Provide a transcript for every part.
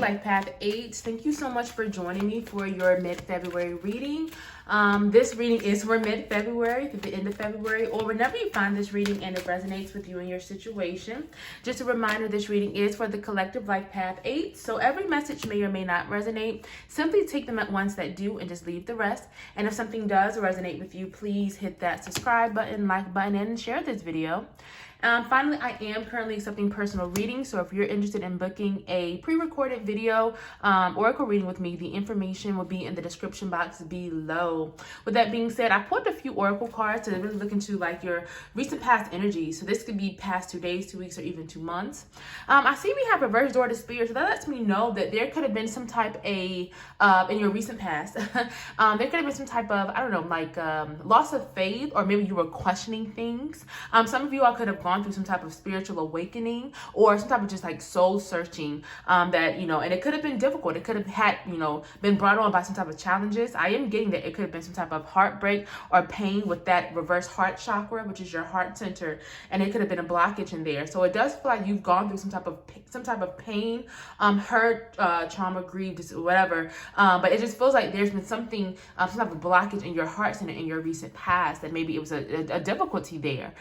Life Path 8, thank you so much for joining me for your mid-February reading. This reading is for mid-February to the end of February, or whenever you find this reading and it resonates with you and your situation. Just a reminder, this reading is for the collective Life Path 8, so every message may or may not resonate. Simply take them at ones that do and just leave the rest. And if something does resonate with you, please hit that subscribe button, like button, and share this video. Finally, I am currently accepting personal readings, so if you're interested in booking a pre-recorded video oracle reading with me, the information will be in the description box below. With that being said, I pulled a few oracle cards to really look into like your recent past energy. So this could be past 2 days, 2 weeks, or even 2 months. I see we have reverse door to spirit, so that lets me know that there could have been some type of in your recent past, there could have been some type of, I don't know, like loss of faith, or maybe you were questioning things. Some of you all could have gone through some type of spiritual awakening or some type of just like soul searching that, you know, and it could have been difficult. It could have had, you know, been brought on by some type of challenges. I am getting that it could have been some type of heartbreak or pain with that reverse heart chakra, which is your heart center, and it could have been a blockage in there. So it does feel like you've gone through some type of pain, hurt, trauma, grief, just whatever. But it just feels like there's been something, some type of blockage in your heart center in your recent past, that maybe it was a difficulty there.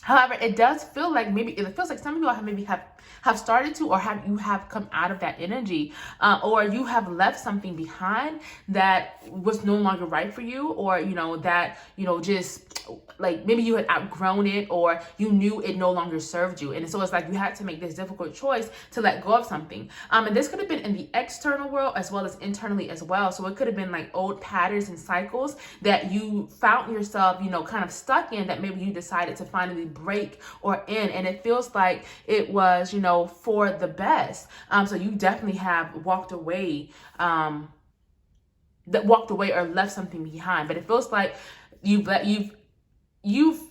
However, it does feel like maybe it feels like some of you have started to, or you have come out of that energy, or you have left something behind that was no longer right for you, or you know that just like maybe you had outgrown it, or you knew it no longer served you, and so it's like you had to make this difficult choice to let go of something. And this could have been in the external world as well as internally as well. So it could have been like old patterns and cycles that you found yourself, kind of stuck in, that maybe you decided to finally break or end, and it feels like it was, for the best. So you definitely have walked away, or left something behind, but it feels like you've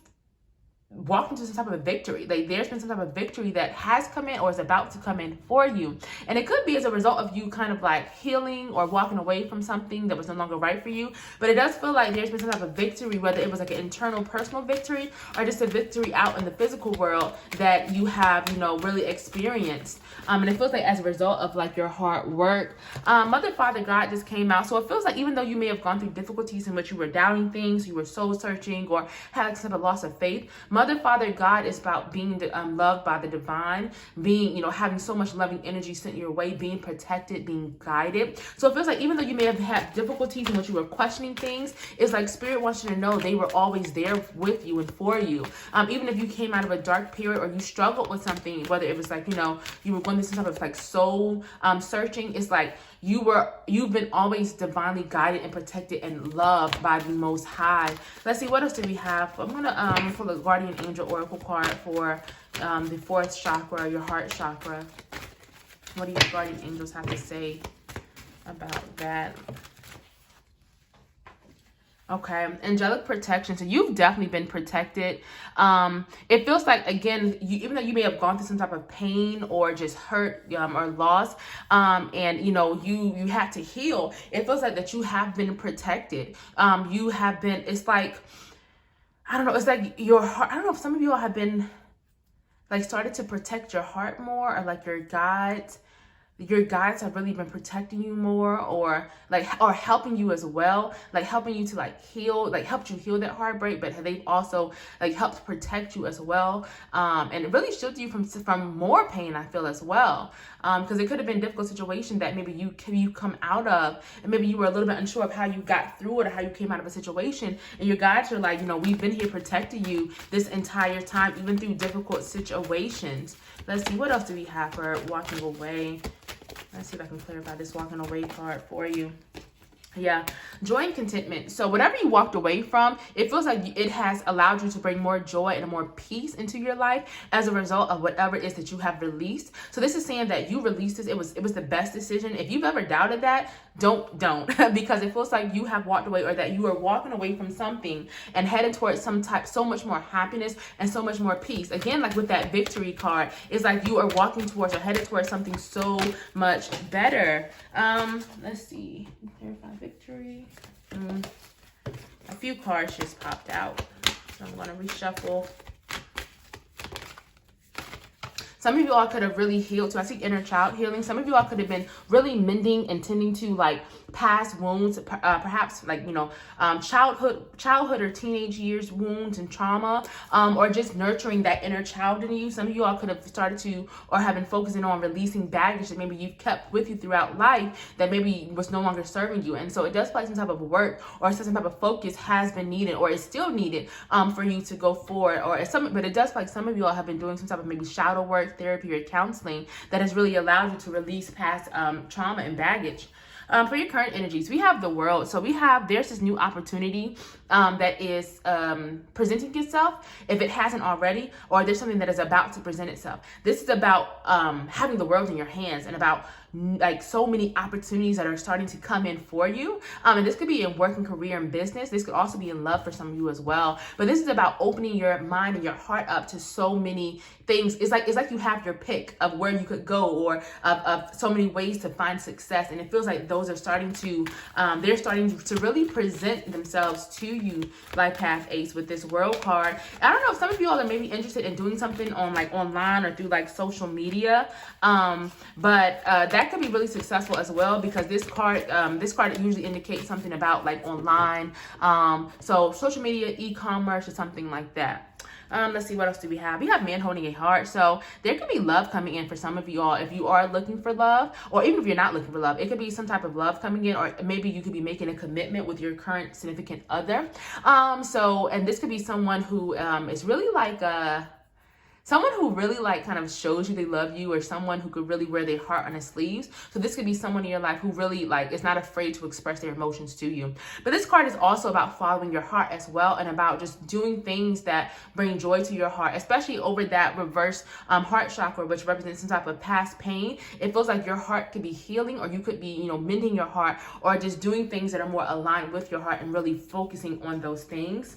walked into some type of victory. Like there's been some type of victory that has come in or is about to come in for you. And it could be as a result of you kind of like healing or walking away from something that was no longer right for you. But it does feel like there's been some type of victory, whether it was like an internal personal victory or just a victory out in the physical world that you have, really experienced. And it feels like as a result of like your hard work. Mother, Father, God just came out. So it feels like even though you may have gone through difficulties in which you were doubting things, you were soul searching, or had some type of loss of faith, Mother, Father, God is about being loved by the divine, being, having so much loving energy sent your way, being protected, being guided. So it feels like even though you may have had difficulties in which you were questioning things, it's like Spirit wants you to know they were always there with you and for you. Even if you came out of a dark period or you struggled with something, whether it was like, you were going through some type of like soul searching, it's like you've been always divinely guided and protected and loved by the Most High. Let's see, what else do we have? I'm gonna pull a Guardian Angel Oracle card for the 4th chakra, your heart chakra. What do your guardian angels have to say about that? Okay, angelic protection. So you've definitely been protected. It feels like, again, even though you may have gone through some type of pain or just hurt or loss, and you had to heal, it feels like that you have been protected. You have been, it's like, I don't know, it's like your heart, I don't know if some of you all have been like started to protect your heart more, or like your guides have really been protecting you more, or helping you as well, like helping you to like heal, like helped you heal that heartbreak, but they've also like helped protect you as well, and it really shielded you from more pain, I feel, as well, because it could have been a difficult situation that maybe you come out of, and maybe you were a little bit unsure of how you got through it or how you came out of a situation, and your guides are like, we've been here protecting you this entire time, even through difficult situations. Let's see, what else do we have for walking away? Let's see if I can clarify this walking away card for you. Yeah, joy and contentment. So whatever you walked away from, it feels like it has allowed you to bring more joy and more peace into your life as a result of whatever it is that you have released. So this is saying that you released this. It was the best decision. If you've ever doubted that, don't because it feels like you have walked away, or that you are walking away from something and headed towards so much more happiness and so much more peace. Again, like with that victory card, it's like you are walking towards or headed towards something so much better. Let's see, clarify victory. A few cards just popped out, so I'm going to reshuffle. Some of you all could have really healed. So I see inner child healing. Some of you all could have been really mending and tending to like past wounds, perhaps like, childhood or teenage years wounds and trauma, or just nurturing that inner child in you. Some of you all could have started to or have been focusing on releasing baggage that maybe you've kept with you throughout life that maybe was no longer serving you. And so it does play some type of work or some type of focus has been needed or is still needed for you to go forward. But it does feel like some of you all have been doing some type of maybe shadow work, therapy, or counseling that has really allowed you to release past trauma and baggage. For your current energies, we have the World. So there's this new opportunity that is presenting itself, if it hasn't already, or there's something that is about to present itself. This is about having the world in your hands and about like so many opportunities that are starting to come in for you. And this could be in work and career and business. This could also be in love for some of you as well. But this is about opening your mind and your heart up to so many things. It's like you have your pick of where you could go or of so many ways to find success. And it feels like those are starting to, they're starting to really present themselves to you, Life Path Ace, with this World card. I don't know if some of you all are maybe interested in doing something on like online or through like social media. But that could be really successful as well, because this card usually indicates something about like online. So social media, e-commerce, or something like that. Let's see, what else do we have? We have Man Holding a Heart. So there could be love coming in for some of you all. If you are looking for love, or even if you're not looking for love, it could be some type of love coming in, or maybe you could be making a commitment with your current significant other. And this could be someone who is really like someone who really like kind of shows you they love you, or someone who could really wear their heart on their sleeves. So this could be someone in your life who really like is not afraid to express their emotions to you. But this card is also about following your heart as well, and about just doing things that bring joy to your heart, especially over that reverse heart chakra, which represents some type of past pain. It feels like your heart could be healing, or you could be, mending your heart, or just doing things that are more aligned with your heart and really focusing on those things.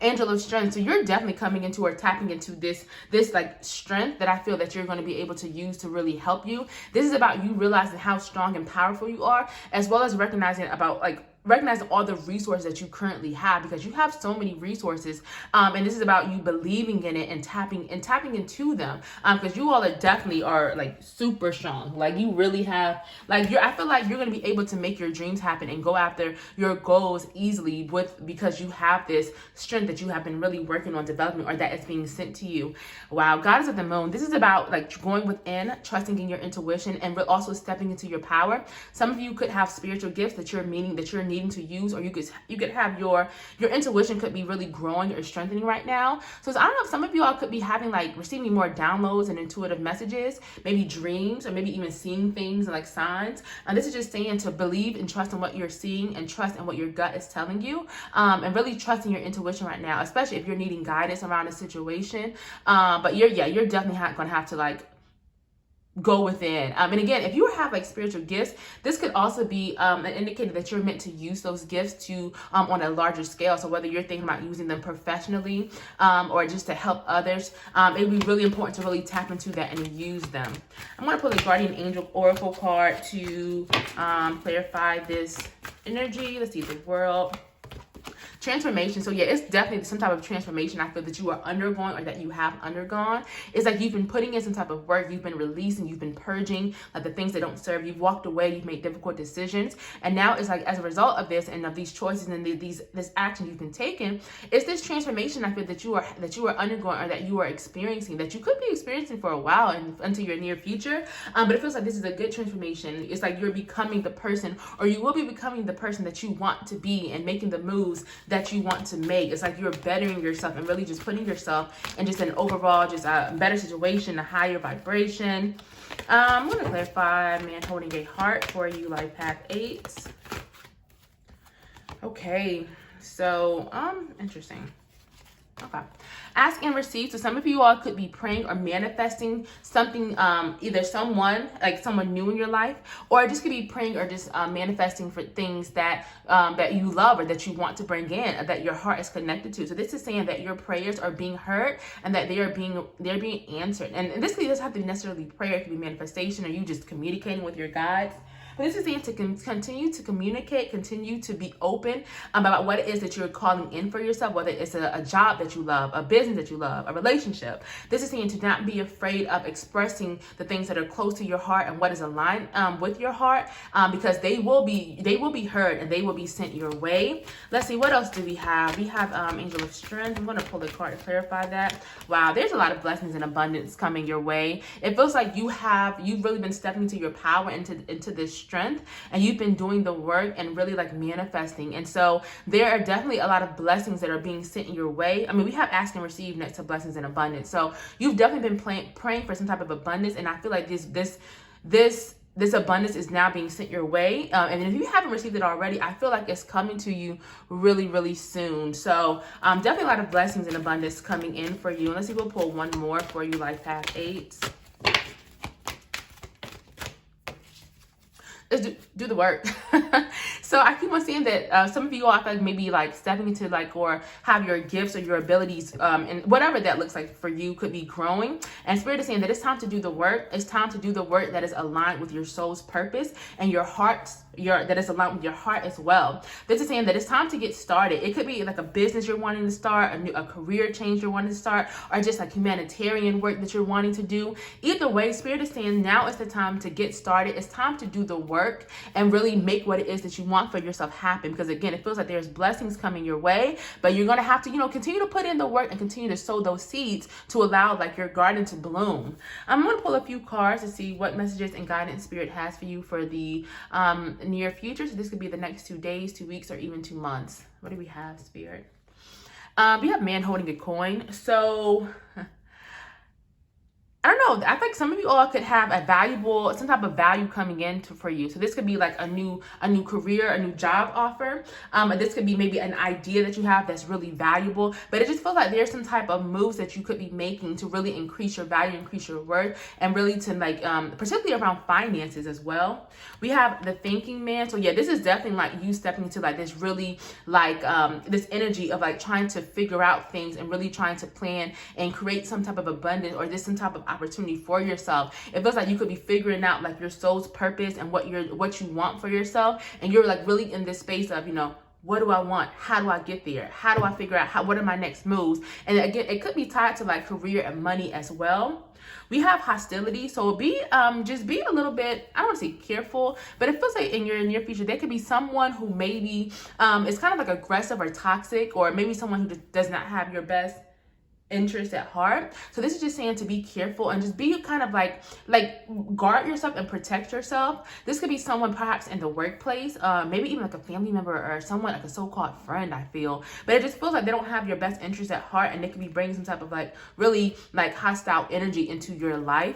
Angel of Strength. So you're definitely coming into or tapping into this like strength that I feel that you're going to be able to use to really help you. This is about you realizing how strong and powerful you are, as well as recognizing all the resources that you currently have, because you have so many resources, and this is about you believing in it and tapping into them, because you all are like super strong. Like you really have I feel like you're going to be able to make your dreams happen and go after your goals easily because you have this strength that you have been really working on developing, or that is being sent to you. Wow. Goddess of the Moon. This is about like going within, trusting in your intuition, and also stepping into your power. Some of you could have spiritual gifts that you're needing to use, or you could have your intuition could be really growing or strengthening right now. So I don't know if some of you all could be having like receiving more downloads and intuitive messages, maybe dreams, or maybe even seeing things and like signs. And this is just saying to believe and trust in what you're seeing, and trust in what your gut is telling you, and really trusting your intuition right now, especially if you're needing guidance around a situation. But you're definitely going to have to like go within. And again, if you have like spiritual gifts, this could also be an indicator that you're meant to use those gifts to on a larger scale. So whether you're thinking about using them professionally, or just to help others, it would be really important to really tap into that and use them. I'm going to pull the Guardian Angel Oracle card to clarify this energy. Let's see, the World. Transformation. So yeah, it's definitely some type of transformation I feel that you are undergoing, or that you have undergone. It's like you've been putting in some type of work, you've been releasing, you've been purging like the things that don't serve. You've walked away, you've made difficult decisions, and now it's like as a result of this and of these choices and this action you've been taking, it's this transformation I feel that you are undergoing, or that you are experiencing, that you could be experiencing for a while and until your near future. But it feels like this is a good transformation. It's like you're becoming the person, or you will be becoming the person that you want to be, and making the moves that you want to make. It's like you're bettering yourself and really just putting yourself in just an overall just a better situation, a higher vibration. I'm going to clarify Man Holding a Heart for you, Life Path 8. Okay, so interesting. Okay. Ask and receive. So some of you all could be praying or manifesting something, either someone new in your life, or just could be praying or just manifesting for things that you love, or that you want to bring in, that your heart is connected to. So this is saying that your prayers are being heard, and that they're being answered. And this doesn't have to be necessarily prayer. It could be manifestation, or you just communicating with your guides. But this is saying to continue to communicate, continue to be open about what it is that you're calling in for yourself, whether it's a job that you love, a business that you love, a relationship. This is saying to not be afraid of expressing the things that are close to your heart and what is aligned with your heart, because they will be heard and they will be sent your way. Let's see, what else do we have? We have Angel of Strength. I'm going to pull a card to clarify that. Wow, there's a lot of blessings and abundance coming your way. It feels like you've really been stepping into your power, into this strength, and you've been doing the work and really like manifesting. And so there are definitely a lot of blessings that are being sent your way. I mean, we have ask and receive next to blessings and abundance. So you've definitely been praying for some type of abundance, and I feel like this abundance is now being sent your way. And if you haven't received it already, I feel like it's coming to you really, really soon. So definitely a lot of blessings and abundance coming in for you. And let's see, we'll pull one more for you, Life Path 8. Let's do the work. So I keep on saying that some of you all, I feel like maybe like stepping into like, or have your gifts or your abilities, and whatever that looks like for you, could be growing. And Spirit is saying that it's time to do the work. It's time to do the work that is aligned with your soul's purpose and your heart's, that is aligned with your heart as well. This is saying that it's time to get started. It could be like a business you're wanting to start, a career change you're wanting to start, or just like humanitarian work that you're wanting to do. Either way, Spirit is saying now is the time to get started. It's time to do the work and really make what it is that you want for yourself happen. Because again, it feels like there's blessings coming your way, but you're going to have to, continue to put in the work and continue to sow those seeds to allow like your garden to bloom. I'm going to pull a few cards to see what messages and guidance Spirit has for you for the near future. So this could be the next 2 days, 2 weeks, or even 2 months. What do we have, Spirit? We have man holding a coin. So I don't know. I think some of you all could have some type of value coming in for you. So this could be like a new career, a new job offer. This could be maybe an idea that you have that's really valuable. But it just feels like there's some type of moves that you could be making to really increase your value, increase your worth, and really to like, particularly around finances as well. We have the thinking man. So yeah, this is definitely like you stepping into like this really like this energy of like trying to figure out things and really trying to plan and create some type of abundance or just some type of opportunity for yourself. It feels like you could be figuring out like your soul's purpose and what you want for yourself, and you're like really in this space of, what do I want? How do I get there? How do I figure out what are my next moves? And again, it could be tied to like career and money as well. We have hostility, so just be a little bit, I don't want to say careful, but it feels like in your near future there could be someone who maybe is kind of like aggressive or toxic, or maybe someone who just does not have your best interest at heart. So this is just saying to be careful and just be kind of like guard yourself and protect yourself. This could be someone perhaps in the workplace, maybe even like a family member or someone like a so-called friend, I feel. But it just feels like they don't have your best interest at heart, and they could be bringing some type of like really like hostile energy into your life.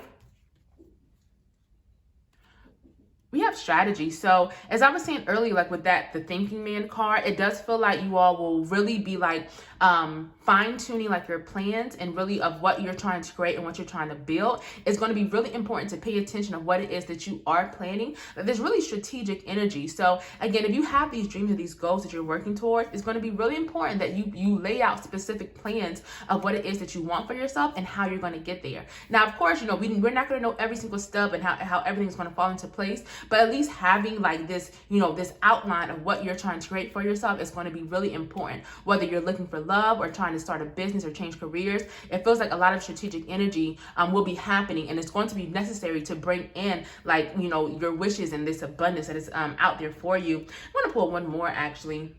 We have strategy. So as I was saying earlier, like with the thinking man card, it does feel like you all will really be like fine-tuning like your plans and really of what you're trying to create and what you're trying to build. It's going to be really important to pay attention of what it is that you are planning. There's really strategic energy. So again, if you have these dreams or these goals that you're working towards, it's going to be really important that you lay out specific plans of what it is that you want for yourself and how you're going to get there. Now, of course, we're not going to know every single step and how everything's going to fall into place, but at least having like this, this outline of what you're trying to create for yourself is going to be really important. Whether you're looking for love or trying to start a business or change careers, it feels like a lot of strategic energy will be happening, and it's going to be necessary to bring in like, your wishes and this abundance that is out there for you. I'm going to pull one more actually.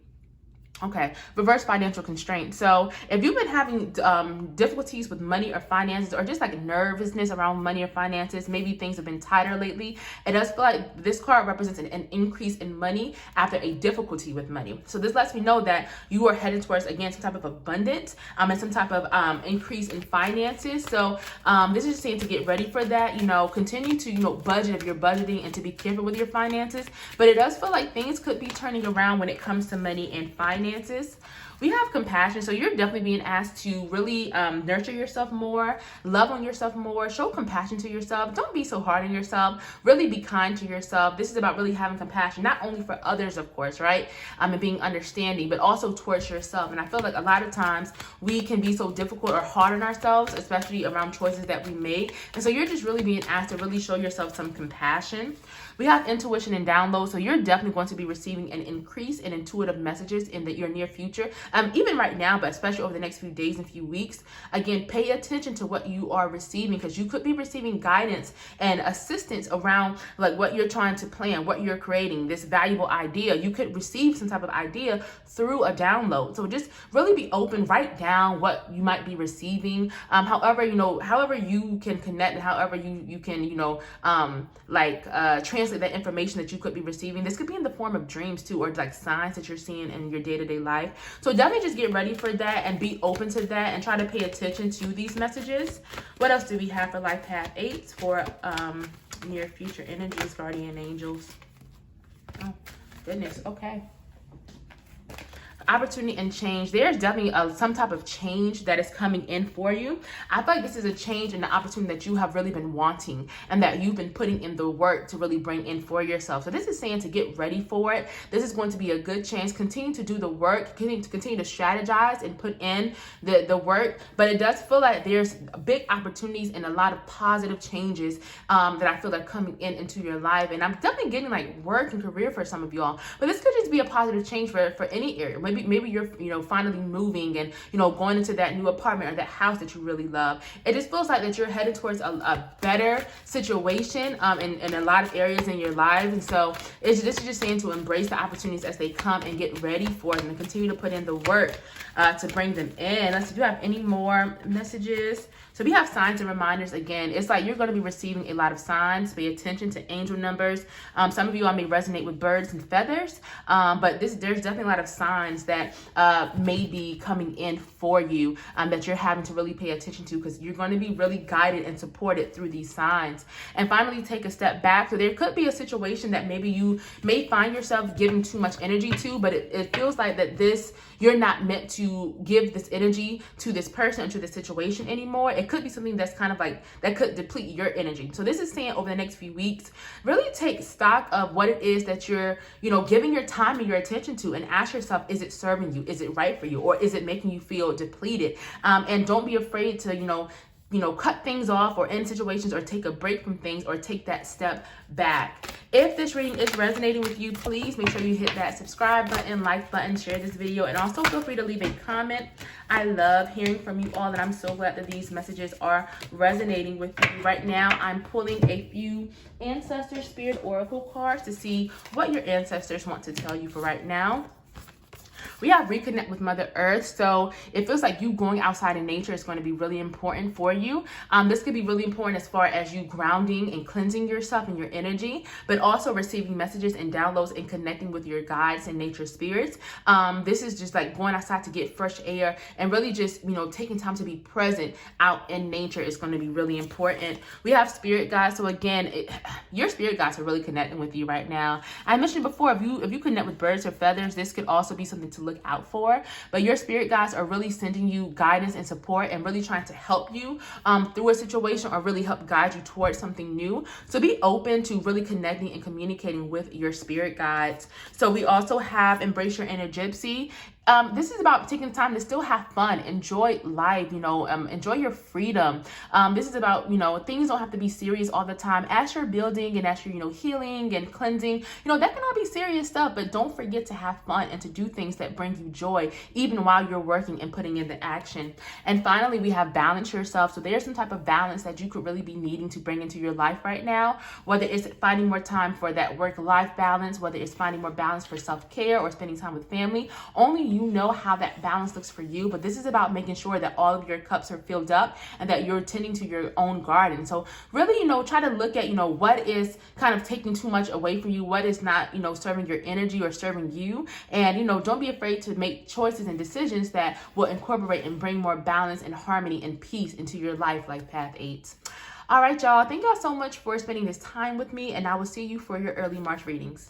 Okay, reverse financial constraint. So if you've been having difficulties with money or finances, or just like nervousness around money or finances, maybe things have been tighter lately, it does feel like this card represents an increase in money after a difficulty with money. So this lets me know that you are headed towards, again, some type of abundance and some type of increase in finances. So this is just saying to get ready for that. Continue to budget if you're budgeting, and to be careful with your finances. But it does feel like things could be turning around when it comes to money and finances. We have compassion, so you're definitely being asked to really nurture yourself more, love on yourself more, show compassion to yourself. Don't be so hard on yourself. Really be kind to yourself. This is about really having compassion, not only for others, of course, right? And being understanding, but also towards yourself. And I feel like a lot of times we can be so difficult or hard on ourselves, especially around choices that we make. And so you're just really being asked to really show yourself some compassion. We have intuition and download, so you're definitely going to be receiving an increase in intuitive messages in your near future, even right now, but especially over the next few days and few weeks. Again, pay attention to what you are receiving, because you could be receiving guidance and assistance around like what you're trying to plan, what you're creating, this valuable idea. You could receive some type of idea through a download. So just really be open, write down what you might be receiving. However you can connect, and however you can, translate that information that you could be receiving. This could be in the form of dreams too, or like signs that you're seeing in your day-to-day life. So definitely just get ready for that and be open to that and try to pay attention to these messages. What else do we have for life path 8 for near future energies, guardian angels? Oh goodness. Okay. Opportunity and change. There's definitely some type of change that is coming in for you. I feel like this is a change and the opportunity that you have really been wanting and that you've been putting in the work to really bring in for yourself. So this is saying to get ready for it. This is going to be a good chance. Continue to do the work, continue to strategize and put in the work. But it does feel like there's big opportunities and a lot of positive changes that I feel are coming into your life. And I'm definitely getting like work and career for some of y'all. But this could just be a positive change for any area. Maybe you're finally moving and going into that new apartment or that house that you really love. It just feels like that you're headed towards a better situation in a lot of areas in your life. And so this is just saying to embrace the opportunities as they come and get ready for them and continue to put in the work to bring them in. Let's see, do you have any more messages? So we have signs and reminders. Again, it's like you're going to be receiving a lot of signs. Pay attention to angel numbers. Some of you all may resonate with birds and feathers, but there's definitely a lot of signs that may be coming in for you that you're having to really pay attention to, because you're going to be really guided and supported through these signs. And finally, take a step back. So there could be a situation that maybe you may find yourself giving too much energy to, but it feels like that you're not meant to give this energy to this person or to this situation anymore. It could be something that's kind of like that could deplete your energy. So this is saying over the next few weeks, really take stock of what it is that you're giving your time and your attention to, and ask yourself, is it serving you? Is it right for you? Or is it making you feel depleted? And don't be afraid to cut things off or end situations, or take a break from things, or take that step back. If this reading is resonating with you, please make sure you hit that subscribe button, like button, share this video, and also feel free to leave a comment. I love hearing from you all, and I'm so glad that these messages are resonating with you. Right now, I'm pulling a few Ancestor Spirit Oracle cards to see what your ancestors want to tell you for right now. We have reconnect with Mother Earth. So it feels like you going outside in nature is going to be really important for you. This could be really important as far as you grounding and cleansing yourself and your energy, but also receiving messages and downloads and connecting with your guides and nature spirits. This is just like going outside to get fresh air and really just, taking time to be present out in nature is going to be really important. We have spirit guides. So again, your spirit guides are really connecting with you right now. I mentioned before, if you connect with birds or feathers, this could also be something to look out for. But your spirit guides are really sending you guidance and support and really trying to help you through a situation, or really help guide you towards something new. So be open to really connecting and communicating with your spirit guides. So we also have embrace your inner gypsy. This is about taking time to still have fun, enjoy life, enjoy your freedom. This is about, things don't have to be serious all the time. As you're building and as you're, healing and cleansing, that can all be serious stuff, but don't forget to have fun and to do things that bring you joy, even while you're working and putting in the action. And finally, we have balance yourself. So there's some type of balance that you could really be needing to bring into your life right now, whether it's finding more time for that work-life balance, whether it's finding more balance for self-care or spending time with family. Only you know how that balance looks for you, but this is about making sure that all of your cups are filled up and that you're tending to your own garden. So really, try to look at, what is kind of taking too much away from you, what is not, serving your energy or serving you. And, don't be afraid to make choices and decisions that will incorporate and bring more balance and harmony and peace into your life, like Path 8. All right, y'all. Thank y'all so much for spending this time with me, and I will see you for your early March readings.